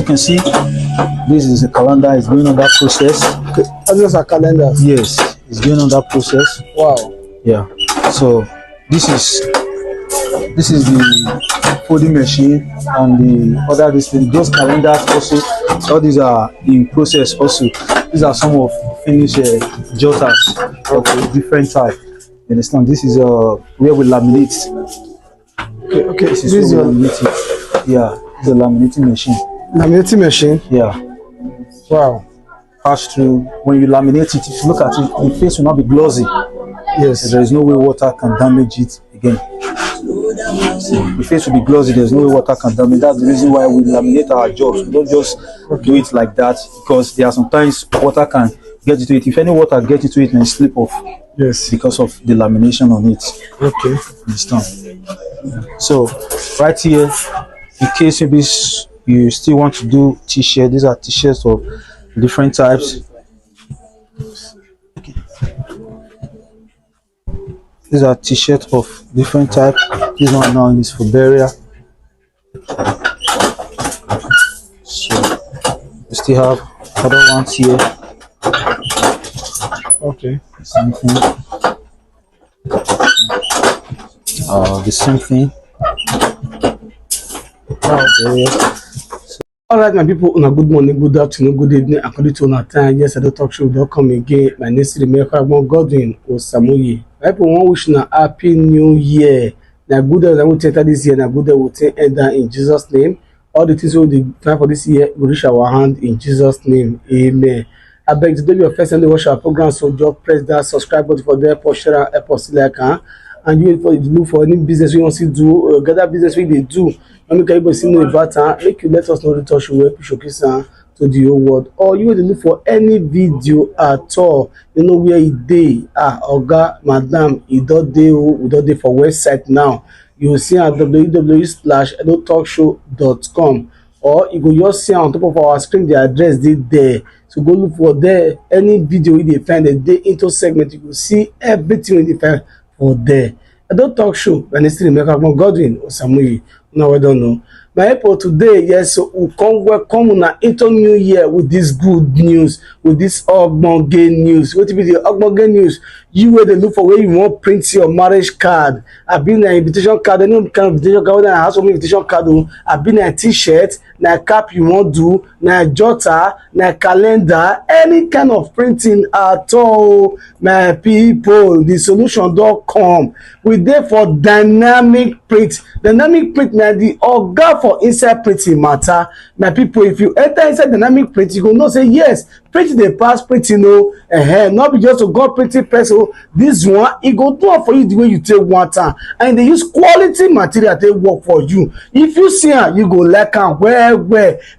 can see, this is a calendar. It's going on that process. Okay. Those are calendars. Yes, it's going on that process. Wow. Yeah. So this is the folding machine and the other thing. Those calendars also. All these are in process also. These are some of finished jotters of different type. You understand? This is where we laminate. Okay. This is where we laminate it. Yeah, it's a laminating machine. Laminating machine? Yeah. Wow. Pass through. When you laminate it, if you look at it, the face will not be glossy. Yes. There is no way water can damage it again. The face will be glossy, there's no way water can damage. That's the reason why we laminate our jobs. We don't just do it like that, because there are sometimes water can get into it. If any water gets into it, then it slip off. Yes. Because of the lamination on it. Okay. Understand? So right here, in case maybe you still want to do t-shirt, these are t-shirts of different types. These are t-shirts of different types. This one now is for burial. So we still have other ones here. Okay. Same thing. The same thing. All right, my people. Good morning, good afternoon, good evening. According to our time, yes, I don't talk show. Don't come again. My name is Godwin Osamuyi. People want wish a happy new year. Now good that we enter this year. Now good that we enter in Jesus' name. All the things we plan for this year, we reach our hand in Jesus' name. Amen. I beg to do your first and watch our program. So just press that subscribe button for there, for share, and like, and you look for any business we want to do, gather business we they do. And make everybody see no inverter. Make you let us know the touch you will showcase to the whole world. Or you will look for any video at all. You know where it day. Oga, madam, it don't day for website now. You will see at www.edotalkshow.com, or you go just see on top of our screen the address there. So go look for there. Any video you find a day into segment, you will see everything you find for there. I don't talk show. When it's still Godwin Osamuyi. No, I don't know. My people today, yes, so we come welcome na into new year with this good news, with this ogbonge news. What be the ogbonge news? You where they look for where you want print your marriage card. I've been an invitation card, any kind of invitation card, I have some invitation card. I've been a t-shirt, na cap you want do, na jotter, na calendar, any kind of printing at all. My people, the solution don't come. We there for dynamic print. Dynamic print na the oga for inside printing matter. My people, if you enter inside dynamic print, you go know say yes, print dey pass printing not be just to go printing press. This one e go do it for you the way you take one time, and they use quality material take work for you. If you see am, you go like am well.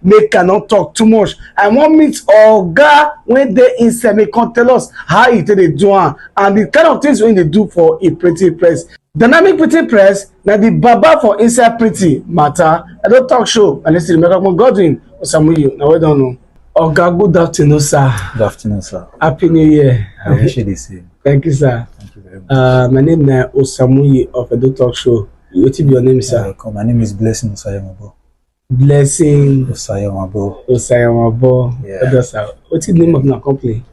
Make cannot talk too much. I want meet oga when they inside, may come tell us how e take dey do am and the kind of things wey dey do for a printing press. Dynamic printing press na the baba for inside printing matter. I don't talk show. And let's see Godwin Osamuyi. Now we don't know. Oga, good afternoon, sir. Good afternoon, sir. Happy New Year. I wish you the same. Thank you, sir. Thank you very much. My name is Osamuyi of Edo Talk Show. What is your name, sir? My name is Blessing Osayamabo. Blessing Osayamabo. Osayamabo. Yeah. Sir. What is the name of your company?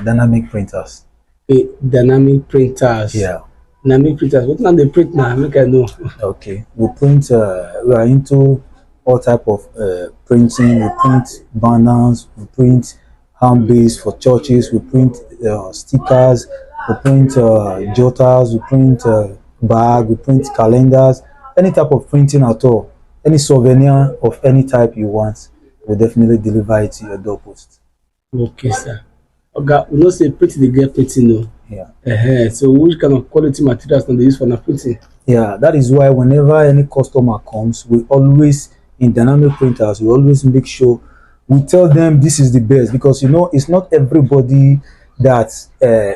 Dynamic Printers. Dynamic Printers. Yeah. Dynamic Printers. What now they print now? Make I know. Okay. We print. We are into all type of printing. We print banners. We print hand-base for churches. We print stickers. We print jotters. We print bag. We print calendars. Any type of printing at all. Any souvenir of any type you want, we'll definitely deliver it to your doorpost. Okay, sir. Okay, we know say printing they get printing though. Yeah. So which kind of quality materials can they use for the printing? Yeah, that is why whenever any customer comes, we always, in dynamic printers, we always make sure we tell them this is the best, because you know it's not everybody that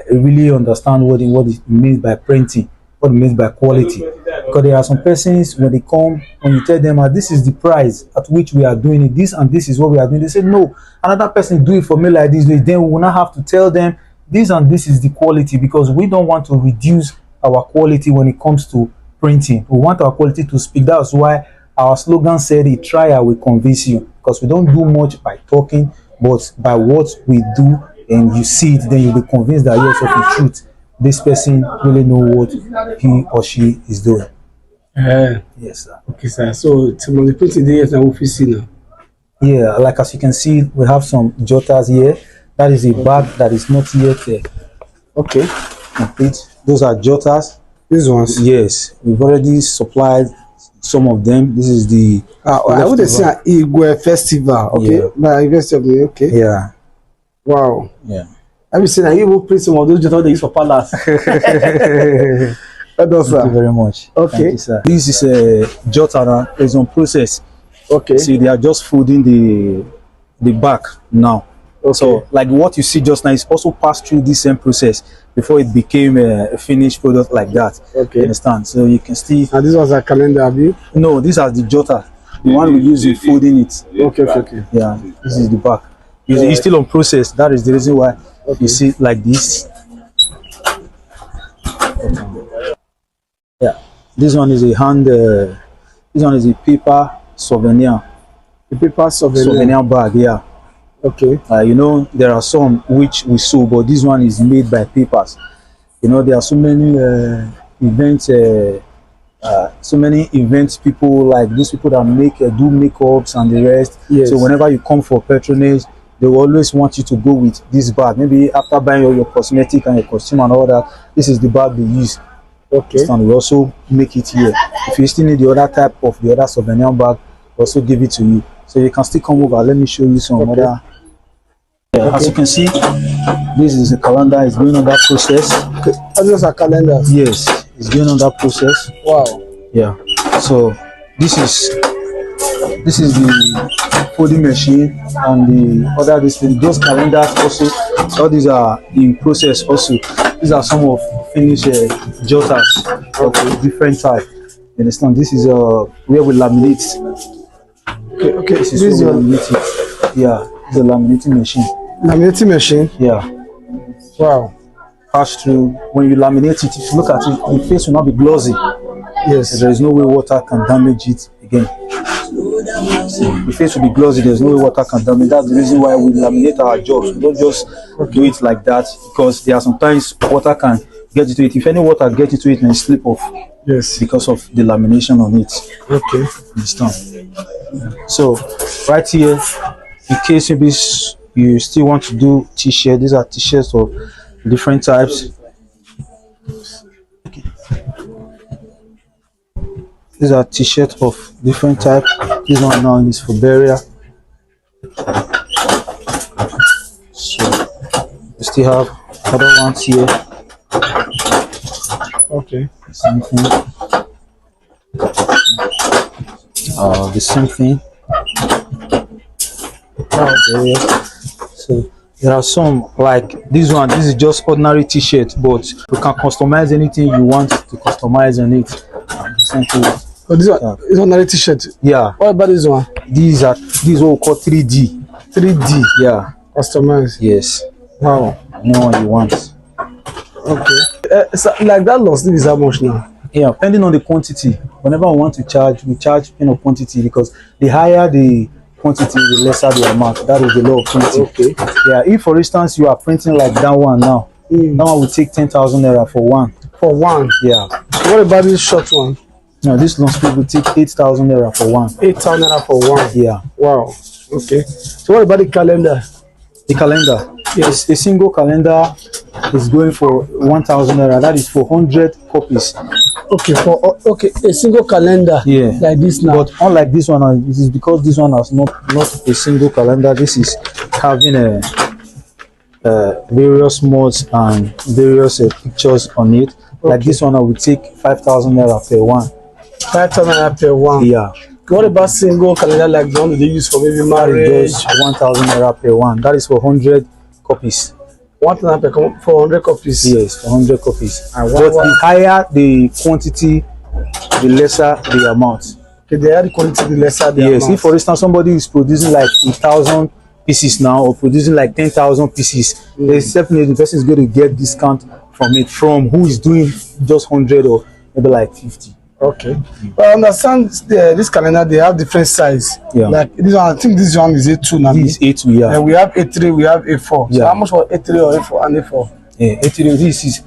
really understand what it means by printing, what it means by quality. Because there are some persons when they come, when you tell them this is the price at which we are doing it, this and this is what we are doing, they say no, another person do it for me like this, then we will not have to tell them this and this is the quality, because we don't want to reduce our quality when it comes to printing. We want our quality to speak. That's why our slogan said it, try I will convince you, because we don't do much by talking, but by what we do, and you see it, then you'll be convinced that yes, of the truth, this person really know what he or she is doing. Yes, sir. Okay, sir. So to manipulate the yes, now we see now. Yeah, like as you can see, we have some jotters here. That is a bag that is not yet Okay. complete. Those are jotters. These ones. Yes, we've already supplied some of them. This is the I would say an Igwe festival. Okay. Yeah. By University of Benin. Okay. yeah, Wow. yeah. Have you seen that you will print some of those jotters they use for palace? That does, Thank you sir. very much. Okay. Thank you, sir. This is a jotter. It's on process. Okay. See, they are just folding the back now. Okay. So, like what you see just now is also passed through this same process before it became a finished product like that. Okay. You understand? So you can still. And this was a calendar, have you? No, these are the jotter. The one we use in folding it. Okay, okay, okay. Yeah, this is the back. It's still on process. That is the reason why you see it like this. Yeah, this one is a hand. This one is a paper souvenir. The paper Souvenir bag. Yeah. Okay. You know, there are some which we sew, but this one is made by papers. You know, there are so many events, people like those people that make do makeups and the rest. Yes. So whenever you come for patronage, they will always want you to go with this bag. Maybe after buying all your cosmetic and your costume and all that, this is the bag they use. Okay. And we also make it here. If you still need the other type of the other souvenir bag, we also give it to you. So you can still come over. Let me show you some other. Yeah, as you can see, this is a calendar. It's going on that process. Okay. And those are calendars. Yes, it's going on that process. Wow. Yeah. So this is the folding machine and the other those calendars also. All these are in process also. These are some of finished jotters of different type. You understand? This is where we laminate. Okay, okay. This is where we laminate it. Yeah, it's a laminating machine. Laminating machine. Yeah. Wow. Pass through. When you laminate it, if you look at it, the face will not be glossy. Yes. There is no way water can damage it again. The face will be glossy. There's no way water can damage. That's the reason why we laminate our jobs. We don't just do it like that, because there are sometimes water can get into it. If any water gets into it, then slip off. Yes. Because of the lamination on it. Okay. Understand? So right here, in case maybe you still want to do t-shirt, these are t-shirts of different types. These are t-shirts of different type. This one now is for burial. So we still have other ones here. Okay. Same thing. The same thing. Burial. So there are some like this one. This is just ordinary t-shirt, but you can customize anything you want to customize on it. Same thing. Oh, this one is another t-shirt. Yeah. What about this one? These what we call 3D. 3D. Yeah. Customized. Yes. Wow. No one you want. Okay. So like that loss is how much now? Yeah, depending on the quantity. Whenever we want to charge, we charge quantity, because the higher the quantity, the lesser the amount. That is the law of printing. Okay. Yeah. If for instance you are printing like that one now, that one will take 10,000 naira for one. For one. Yeah. What about this short one? Now this long strip will take 8,000 naira for one. 8,000 naira for one. Yeah. Wow. Okay. So what about the calendar? The calendar. Yes. A single calendar is going for 1,000 naira. That is for 100 copies. Okay. For a single calendar. Yeah. Like this now. But unlike this one, it is because this one has not a single calendar. This is having a various modes and various pictures on it. Like this one, I will take 5,000 naira per one. 5,000 naira per one. Yeah. What about single calendar like the one they use for maybe marriage? Just 1,000 naira per one. That is for 100 copies. 1,000 per for 100 copies. Yes, for 100 copies. And but the higher the quantity, the lesser the amount. Okay, the higher the quantity, the lesser the amount. Yes, if for instance somebody is producing like 1,000 pieces now, or producing like 10,000 pieces, there's definitely the person is going to get discount from it, from who is doing just 100 or maybe like 50. Okay. But I understand this calendar they have different size. Yeah. Like this one, I think this one is A2 now. This is A2, yeah. And we have A3, we have A4. Yeah. So how much for A3 or A4 and A4? Yeah, A3. This is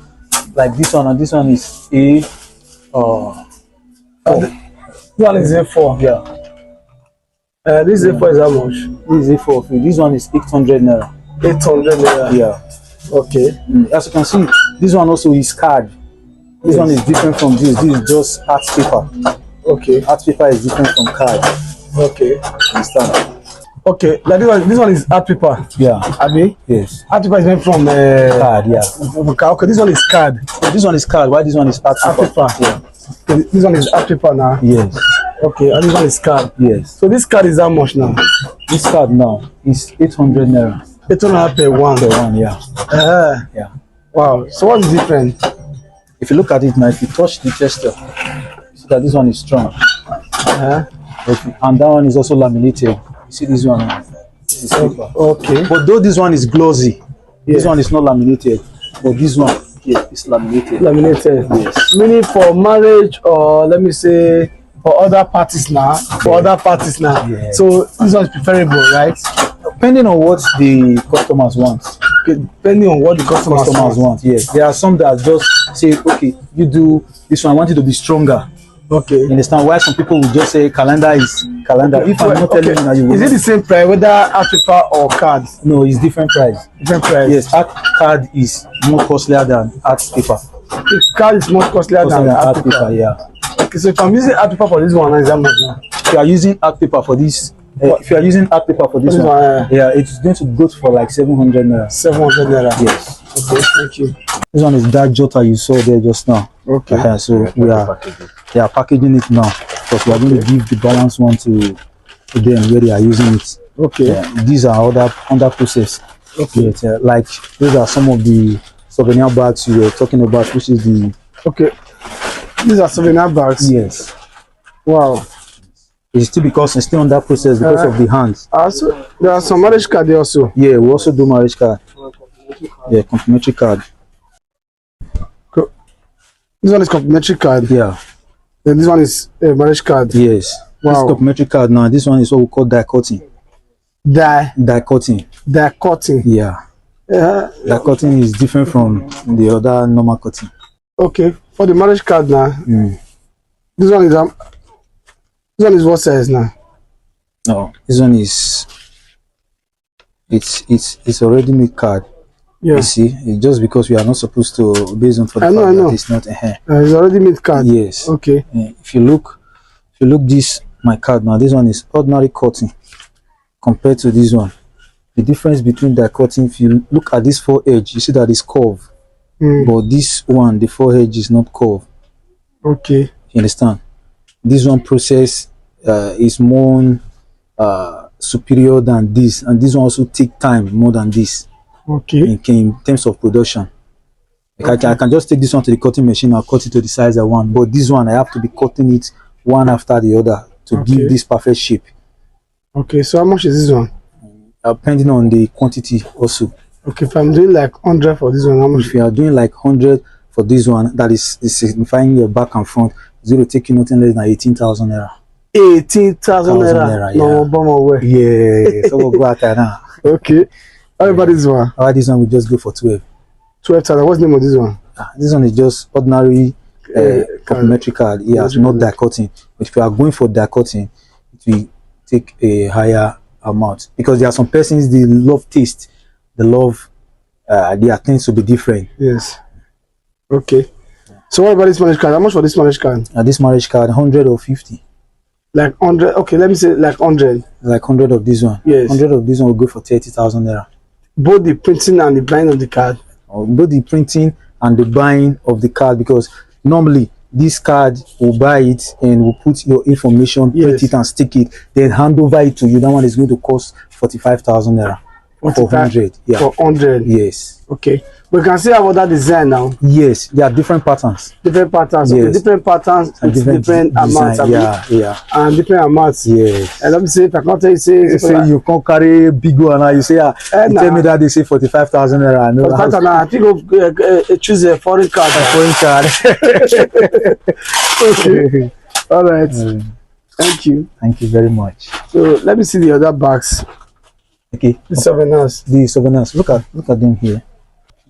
like this one, and this one is A. This one is A4. Yeah. This A4 is how much? This is A4. This one is 800 naira. 800 naira. Yeah. Okay. As you can see, this one also is card. This one is different from this. This is just art paper. Okay. Art paper is different from card. Okay. Understand? Okay. Like this one is art paper. Yeah. Abi? Yes. Art paper is made from Card. Yeah. Okay. This one is card. This one is card. Why this one is art Art paper? paper. Yeah. Okay. This one is art paper now. Yes. Okay. And this one is card. Yes. So this card is how much now? This card now is 800 naira. 800 per one. Per one. Yeah. Yeah. Wow. So what's different? If you look at it now, if you touch the texture, you see that this one is strong. And that one is also laminated. You see this one? This is paper. Okay. But though this one is glossy, Yes. this one is not laminated. But this one, yeah, is laminated. Laminated. Yes. Meaning for marriage or let me say for other parties now. For other parties now. Yeah. So this one is preferable, right? Depending on what the customers want. Okay, depending on what the customers Want. Yes. There are some that just say, okay, you do this one, I want it to be stronger. Okay. You understand why some people will just say calendar is calendar. If I'm not telling you now, you will. Is it the same price whether art paper or card? No, it's different price. Different price. Yes, art card is more costlier than art paper. The card is more costlier than Art paper, yeah. Okay, so if I'm using art paper for this one, is that much now? If you are using art paper for this, if you are using art paper for this one, yeah, it's going to go for like 700 naira. 700 naira. Yes. Okay, thank you. This one is dark jota you saw there just now. Okay. So we are packaging it now because we are going to give the balance one to them where they are using it. Okay. These are under process. Okay. Yes, like those are some of the souvenir bags you were talking about, which is the. Okay. These are souvenir bags. Yes. Wow. It's still because it's still under process because of the hands. Also, there are some marriage card there also. Yeah, we also do marriage card. Yeah, complimentary card. This one is complimentary card. Yeah. Then this one is a marriage card. Yes. Wow. This complimentary card now. This one is what we call die cutting. Die cutting. Die cutting. Yeah. Die cutting is different from the other normal cutting. Okay. For the marriage card now. This one is what size now? No, this one is. It's already made card. Yeah. You see, it's just because we are not supposed to based on for the I know. that it's not a It's already made card. Yes. Okay. If you look this my card now, this one is ordinary cutting compared to this one. The difference between the cutting, if you look at this foredge, you see that it's curved. But this one, the foredge is not curved. Okay. You understand? This one process is more superior than this, and this one also take time more than this. Okay. In terms of production. Like I can just take this one to the cutting machine and cut it to the size I want, but this one I have to be cutting it one after the other to give this perfect shape. Okay, so how much is this one? Depending on the quantity also. Okay, if I'm doing like 100 for this one, how much? If you are doing like 100 for this one, that is signifying your back and front, it's going to take you nothing less than 18,000 naira. 18,000 naira? Yeah. No, way. Yeah, so we'll go at that now. Okay. How about this one? This one will just go for 12. 12,000. What's the name of this one? This one is just ordinary complimentary card. Yeah, it's not die cutting. But if you are going for die cutting, it will take a higher amount because there are some persons they love taste, they love their things to be different. Yes. Okay. So what about this marriage card? How much for this marriage card? This marriage card, 100 or 50. Like 100. Okay, let me say like 100. Like 100 of this one. Yes. 100 of this one will go for 30,000 naira. Both the printing and the buying of the card. Both the printing and the buying of the card, because normally this card will buy it and will put your information, print it and stick it, then hand over it to you. That one is going to cost 45,000 naira. For 100. Yeah. For 100. Yes. Okay. We can see about that design now. Yes, there are different patterns. Different patterns. Yes. Okay. Different patterns and different amounts. Yeah. And different amounts. Yes. And let me say, if I can't tell you, say you can't carry big one now. You say, you tell me that they say 45,000 naira. No, 45,000 naira. I think choose a foreign card. A foreign card. Okay. All right. Um, Thank you. thank you very much. So let me see the other bags. Okay, The souvenirs. the souvenirs. Look at them here.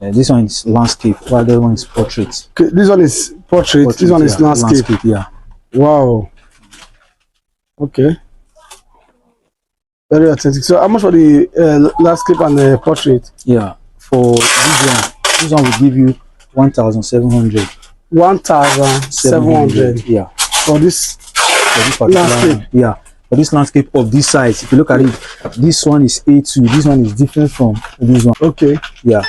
This one is landscape, while the other one is portrait. Okay, this one is portrait. This one is yeah, landscape. Yeah. Wow. Okay. Very authentic. So how much for the landscape and the portrait? Yeah. For this one will give you 1,700. 1,700 Yeah. for this. For this particular Landscape. one. Yeah. For this landscape of this size, if you look at it, this one is A2. This one is different from this one. Okay. Yeah.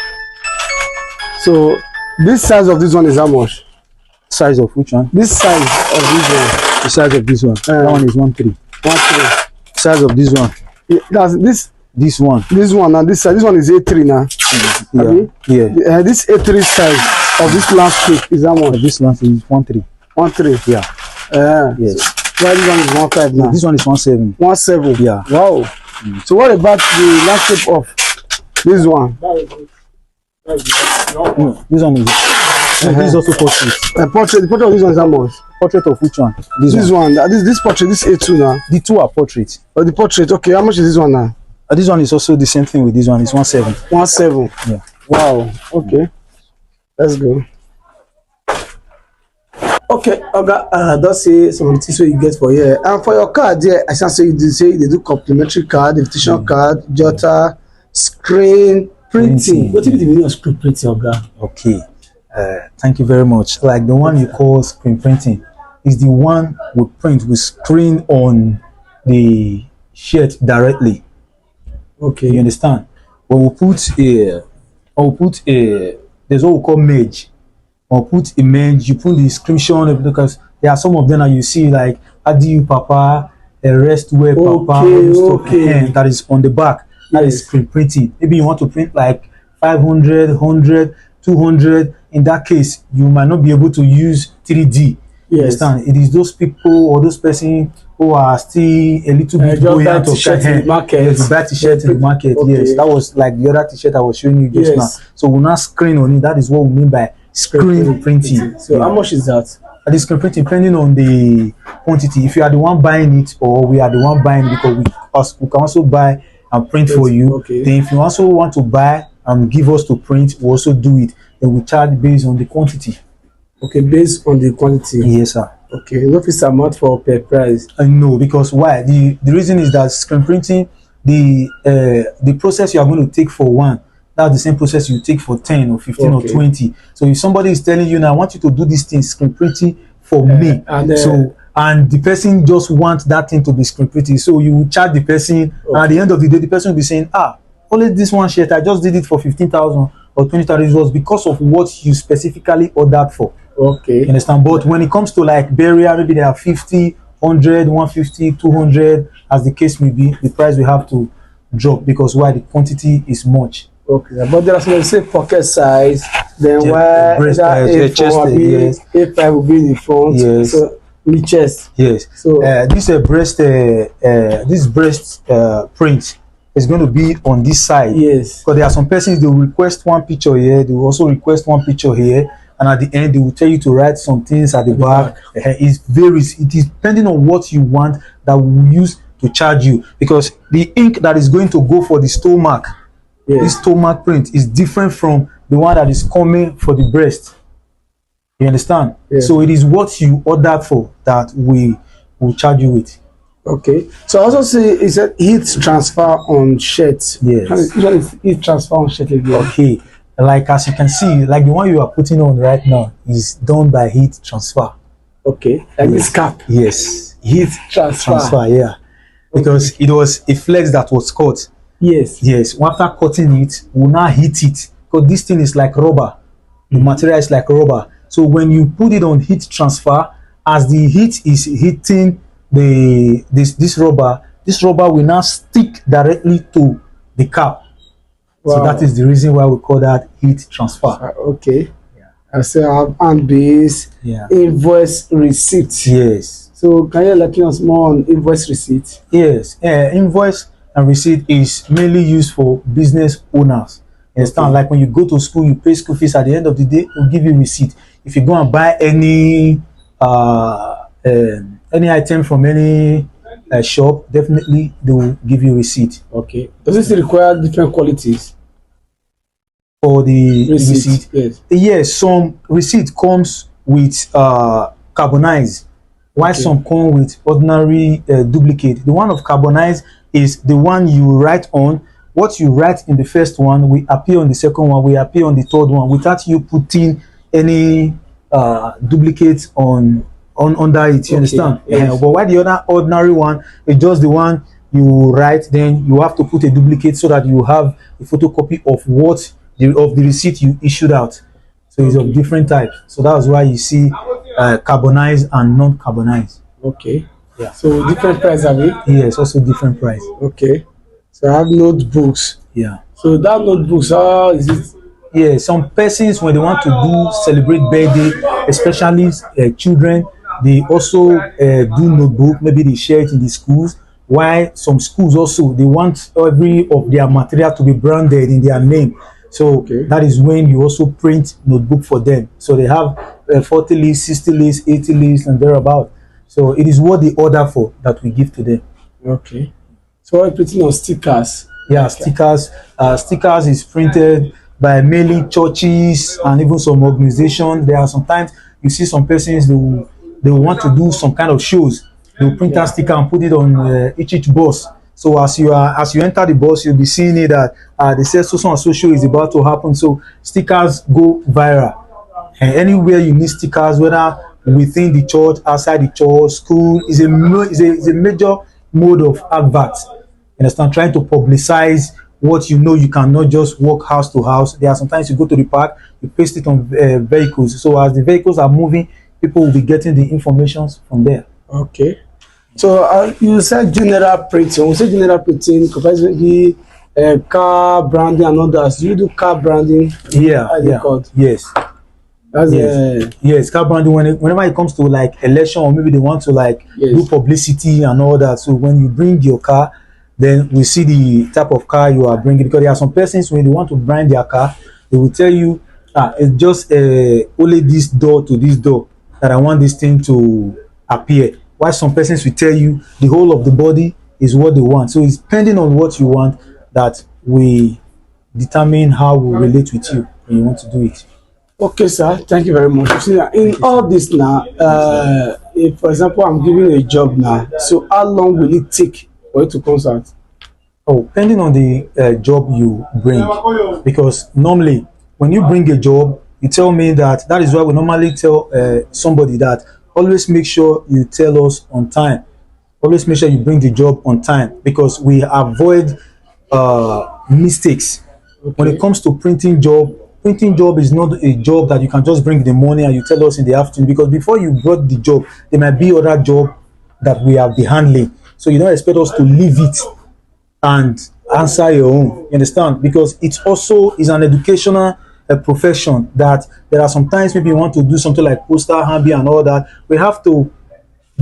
So this size of this one is how much? Size of which one? This size of this one. The size of this one. That one is 1.3. 1.3. Size of this one. Yeah, that's this. This one. This one and this size. This one is A3 now. Yeah. Abi? Yeah. This A3 size of this landscape is how much? This landscape is 1.3. 1.3. Yeah. Yes. Why this one is 1.5 now? This one is 1.7. 1.7. Yeah. Wow. So what about the landscape of this one? No, this one is. This is also portrait. The portrait of this one is how much? Portrait of which one? This one. This portrait. This A2 now. The two are portraits. Oh, the portrait. Okay, how much is this one now? This one is also the same thing with this one. It's 1.7. 1.7. Yeah. Wow. Okay. Let's go. Okay, Oga, don't say some of the things you get for here. And for your card, yeah, I can say they do complimentary card, invitation card, jotter, screen printing. What is the meaning of screen printing, Oga? Okay. Thank you very much. Like the one you call screen printing is the one we print with screen on the shirt directly. Okay. You understand? When we put a, there's what we call merge. Or put image, you put the description because there are some of them that you see like adieu papa, a rest wear papa, Okay. that is on the back. That is screen printing. Maybe you want to print like 500, 100, 200. In that case, you might not be able to use 3D. You understand? It is those people or those person who are still a little bit buy t-shirt in the market. Yes, you buy t-shirt in the market. Okay. Yes, that was like the other t-shirt I was showing you just now. So we now screen on it. That is what we mean by screen printing. So how much is that? The screen printing, depending on the quantity. If you are the one buying it or we are the one buying it, because we can also buy and print for you. Okay. Then if you also want to buy and give us to print, we also do it. Then we charge based on the quantity. Okay, based on the quantity. Yes, sir. Okay, no fixed amount for per price. No, because why? The reason is that screen printing, the process you are going to take for one, that's the same process you take for 10 or 15 or 20. So if somebody is telling you now, I want you to do this thing, screen printing for me. And the person just wants that thing to be screen printing. So you will charge the person, and at the end of the day, the person will be saying, only this one shirt, I just did it for 15,000 or 20,000. It was because of what you specifically ordered for. Okay. You understand? But when it comes to like burial, maybe they are 50, 100, 150, 200, as the case may be, the price will have to drop because why? The quantity is much. Okay, but there are some say pocket size, then where breast, A4 will be, yes. A5 will be in the front, yes. So the chest. Yes. So this breast print is going to be on this side. Yes. Because there are some persons, they will request one picture here, they will also request one picture here, and at the end they will tell you to write some things at the back. It varies. It is depending on what you want that we will use to charge you, because the ink that is going to go for the stomach, this stomach print is different from the one that is coming for the breast. You understand? So it is what you ordered for that we will charge you with. Okay. So I also see it said heat transfer on shirts. Yes. Usually it's heat transfer on shirt again. Okay. Like as you can see, like the one you are putting on right now is done by heat transfer. Okay. Like this cap. Yes. Heat transfer. Yeah. Because it was a flex that was cut. Yes. Yes. After cutting it, we'll now heat it. Because this thing is like rubber. The material is like rubber. So when you put it on heat transfer, as the heat is hitting this rubber will now stick directly to the cap. Wow. So that is the reason why we call that heat transfer. Okay. I say I have hand base, invoice receipt. Yes. So can you let us more on invoice receipt? Yes. Invoice and receipt is mainly used for business owners. You understand? Like when you go to school, you pay school fees. At the end of the day, we'll give you receipt. If you go and buy any any item from any shop, definitely they will give you receipt Okay. Does this require different qualities? for the Receipt. receipt. Yes. Yes, some receipt comes with carbonized, while Okay. some come with ordinary duplicate. The one of carbonized is the one you write on. What you write in the first one will appear on the second one, will appear on the third one without you putting any duplicates on under it. You Okay. understand? Yes. But why the other ordinary one is just the one you write, then you have to put a duplicate so that you have a photocopy of what of the receipt you issued out. So it's of Okay. different types. So that's why you see carbonized and non-carbonized. Okay. Yeah. So different price have it? Yes, also different price. Okay. So I have notebooks. Yeah. So that notebooks, how is it? Yeah, some persons when they want to do celebrate birthday, especially children, they also do notebook. Maybe they share it in the schools. While some schools also they want every of their material to be branded in their name. So Okay. that is when you also print notebook for them. So they have 40 leaves, 60 leaves, 80 leaves, and thereabout. So it is what they order for that we give to them. Okay. So I'm printing on stickers. Yeah, stickers. Stickers is printed by mainly churches and even some organizations. There are sometimes you see some persons they will want to do some kind of shows. They will print a sticker and put it on each bus. So as you enter the bus, you'll be seeing it that they say so and so show is about to happen. So stickers go viral. And anywhere you need stickers, whether within the church, outside the church, school, is a major mode of advert. You understand? Trying to publicize what you know you cannot just walk house to house. There are sometimes you go to the park, you paste it on vehicles. So as the vehicles are moving, people will be getting the information from there. Okay. So you said general printing. We say general printing, comparatively car branding and others. Do you do car branding? Yeah, How is it called? yes. That's Yes, car branding. Whenever it comes to like election, or maybe they want to like Yes. do publicity and all that. So when you bring your car, then we see the type of car you are bringing. Because there are some persons when they want to brand their car, they will tell you, it's just only this door to this door that I want this thing to appear. While some persons will tell you the whole of the body is what they want. So it's depending on what you want that we determine how we relate with you when you want to do it. Okay, sir. Thank you very much. You see, in all this now, if for example I'm giving a job now, so how long will it take for you to consult? Oh, depending on the job you bring, because normally when you bring a job, you tell me that is why we normally tell somebody that always make sure you tell us on time. Always make sure you bring the job on time because we avoid mistakes. When it comes to printing job is not a job that you can just bring in the morning and you tell us in the afternoon, because before you brought the job, there might be other job that we have been handling. So you don't expect us to leave it and answer your own. You understand? Because it also is an educational profession that there are sometimes maybe you want to do something like poster, handy and all that. We have to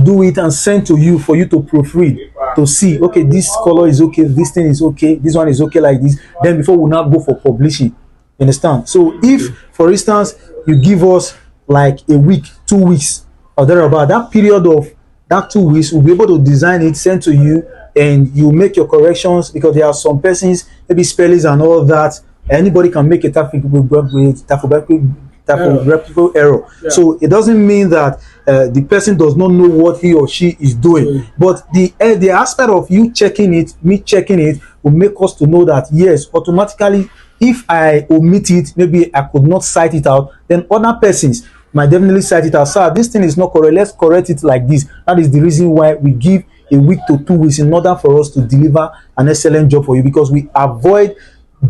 do it and send to you for you to proofread, to see, okay, this color is okay, this thing is okay, this one is okay like this. Then before we now go for publishing. You understand? So if, for instance, you give us like a week, 2 weeks, or thereabout, that period of that 2 weeks, we'll be able to design it, send to you, and you make your corrections because there are some persons, maybe spellings and all that. Anybody can make a typographical error. Yeah. So it doesn't mean that the person does not know what he or she is doing. But the aspect of you checking it, me checking it, will make us to know that yes, automatically, if I omit it, maybe I could not cite it out, then other persons might definitely cite it out. Sir, this thing is not correct. Let's correct it like this. That is the reason why we give a week to 2 weeks in order for us to deliver an excellent job for you, because we avoid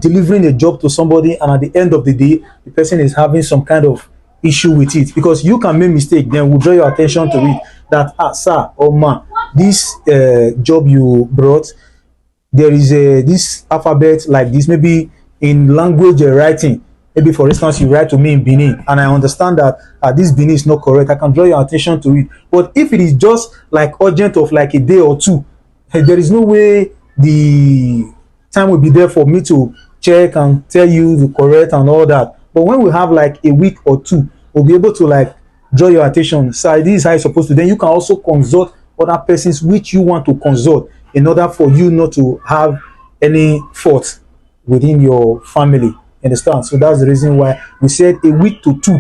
delivering a job to somebody and at the end of the day the person is having some kind of issue with it, because you can make mistake, then we'll draw your attention to it that sir or ma, this job you brought, there is this alphabet like this, maybe in language writing, maybe for instance you write to me in Benin and I understand that this Benin is not correct. I can draw your attention to it. But if it is just like urgent of like a day or two, there is no way the time will be there for me to check and tell you the correct and all that. But when we have like a week or two, we'll be able to like draw your attention, sir, this is how it's supposed to. Then you can also consult other persons which you want to consult in order for you not to have any fault within your family. Understand? So that's the reason why we said a week to two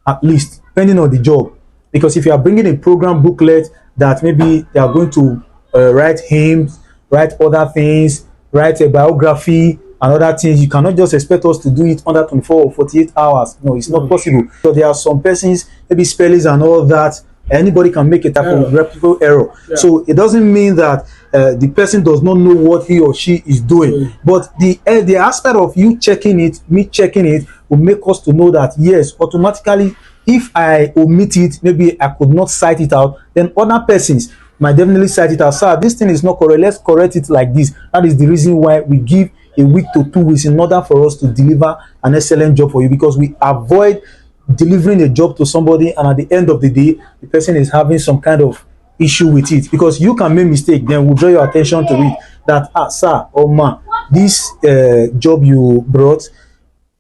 at least, depending on the job. Because if you are bringing a program booklet that maybe they are going to write hymns, write other things, write a biography and other things, you cannot just expect us to do it under 24 or 48 hours. No, it's not possible. So there are some persons, maybe spellings and all that, anybody can make a type of reputable error. Yeah. So it doesn't mean that the person does not know what he or she is doing. But the aspect of you checking it, me checking it, will make us to know that yes, automatically, if I omit it, maybe I could not cite it out, then other persons might definitely cite it out. Sir, this thing is not correct. Let's correct it like this. That is the reason why we give a week to 2 weeks in order for us to deliver an excellent job for you, because we avoid delivering a job to somebody and at the end of the day the person is having some kind of issue with it, because you can make mistake, then we'll draw your attention to it that sir or ma, this job you brought,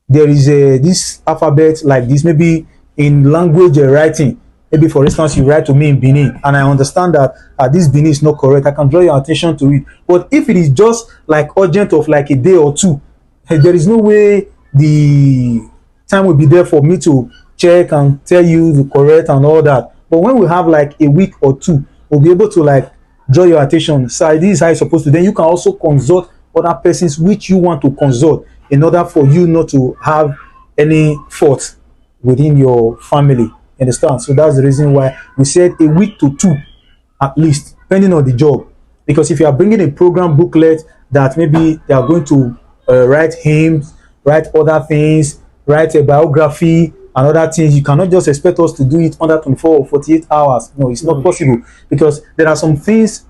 there is this alphabet like this, maybe in language writing, maybe for instance you write to me in Benin and I understand that this Benin is not correct, I can draw your attention to it. But if it is just like urgent of like a day or two, there is no way the time will be there for me to check and tell you the correct and all that. But when we have like a week or two, we'll be able to like draw your attention, sir, this is how it's supposed to. Then you can also consult other persons which you want to consult in order for you not to have any fault within your family. Understand? So that's the reason why we said a week to two at least, depending on the job. Because if you are bringing a program booklet that maybe they are going to write hymns, write other things, write a biography and other things, you cannot just expect us to do it under 24 or 48 hours. No, it's not possible, because there are some things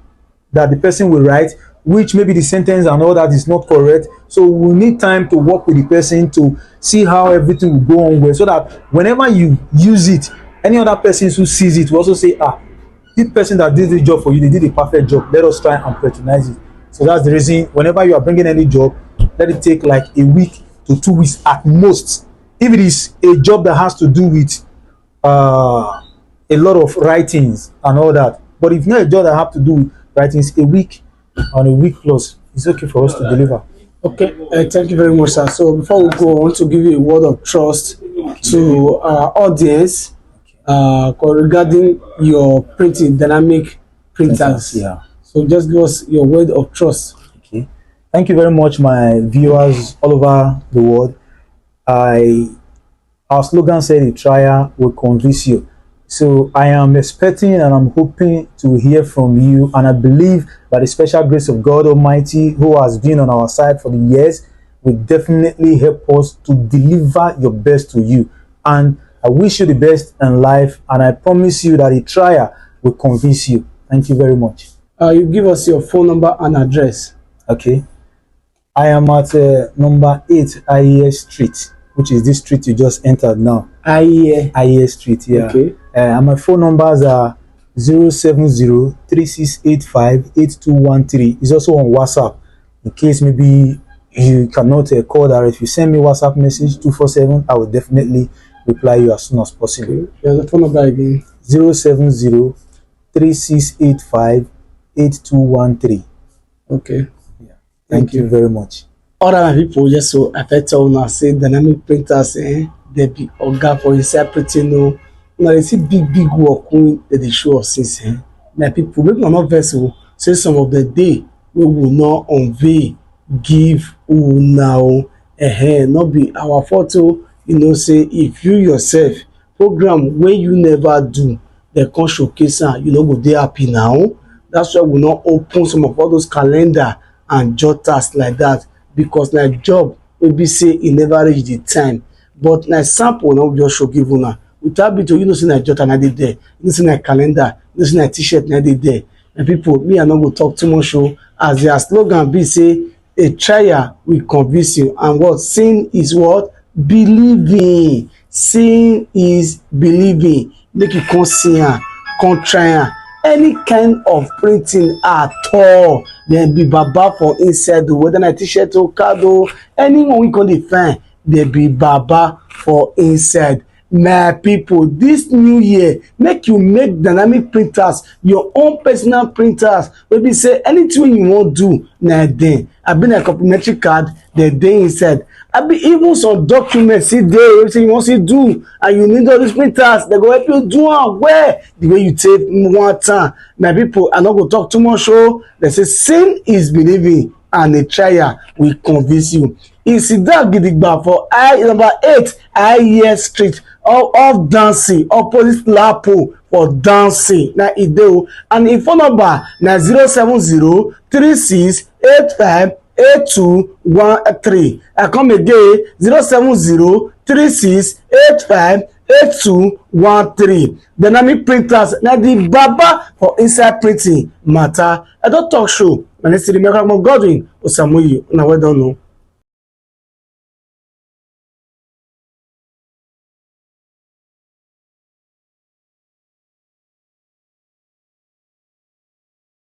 that the person will write which maybe the sentence and all that is not correct. So we need time to work with the person to see how everything will go on well, so that whenever you use it, any other person who sees it will also say, this person that did the job for you, they did a perfect job, let us try and patronize it. So that's the reason whenever you are bringing any job, let it take like a week to 2 weeks at most. If it is a job that has to do with a lot of writings and all that, but if not a job that have to do with writings, a week on a week plus, it's okay for us to deliver. Okay, thank you very much, sir. So before we go, I want to give you a word of trust to our audience regarding your printing, dynamic printers. Yeah. So just give us your word of trust. Okay. Thank you very much, my viewers all over the world. Our slogan said, "A trial will convince you." So I am expecting and I'm hoping to hear from you, and I believe by the special grace of God Almighty, who has been on our side for the years, will definitely help us to deliver your best to you. And I wish you the best in life, and I promise you that a trial will convince you. Thank you very much. You give us your phone number and address. Okay. I am at number 8 IES Street, which is this street you just entered now. IES Street, yeah. Okay. And my phone numbers are 070-3685-8213. It's also on WhatsApp. In case maybe you cannot call that, if you send me WhatsApp message 247, I will definitely reply you as soon as possible. Okay. Yeah, the phone number again. 070-3685-8213. Okay. Yeah. Thank you very much. Other people just so I tell now say dynamic printers they be oga for inside printing no. Now they see big work when they show us since now people make not vessel say some of the day we will not unveil give who now not be our photo, you know, say if you yourself program where you never do they can showcase and you know go dey happy now. That's why we not open some of all those calendar and jotters like that, because na job wey be say e never reach the time, but na sample na we just show give una without be to you know say na jotter na dey there, you know say na calendar, you know say na t-shirt na dey there. And people, me I no go talk too much o, as their slogan be say a trial will convince you, and what seeing is what believing. Seeing is believing. Make you come see am, come try am. Any kind of printing at all, there be baba for inside, whether na t-shirt or card or anyone we can define, there be baba for inside. my people, this new year make you make dynamic printers, your own personal printers wey be say anything you wan do na there. Abi na complimentary card dey inside. Abi even some documents dey wey say you wan still do and you need all these printers, dem go help you do am well the way you take one time. My people, I no go talk too much o. Dem say seeing is believing and a trial will convince you. E sit down gidigba for number 8 Aye Street off Dancing opposite Lapo for Dancing na e dey o, and im phone number na 07036858213. I come again 07036858213. Dynamic printers na the baba for inside printing matter. I don talk show. My name is Godwin Osamoyi. Una well done o.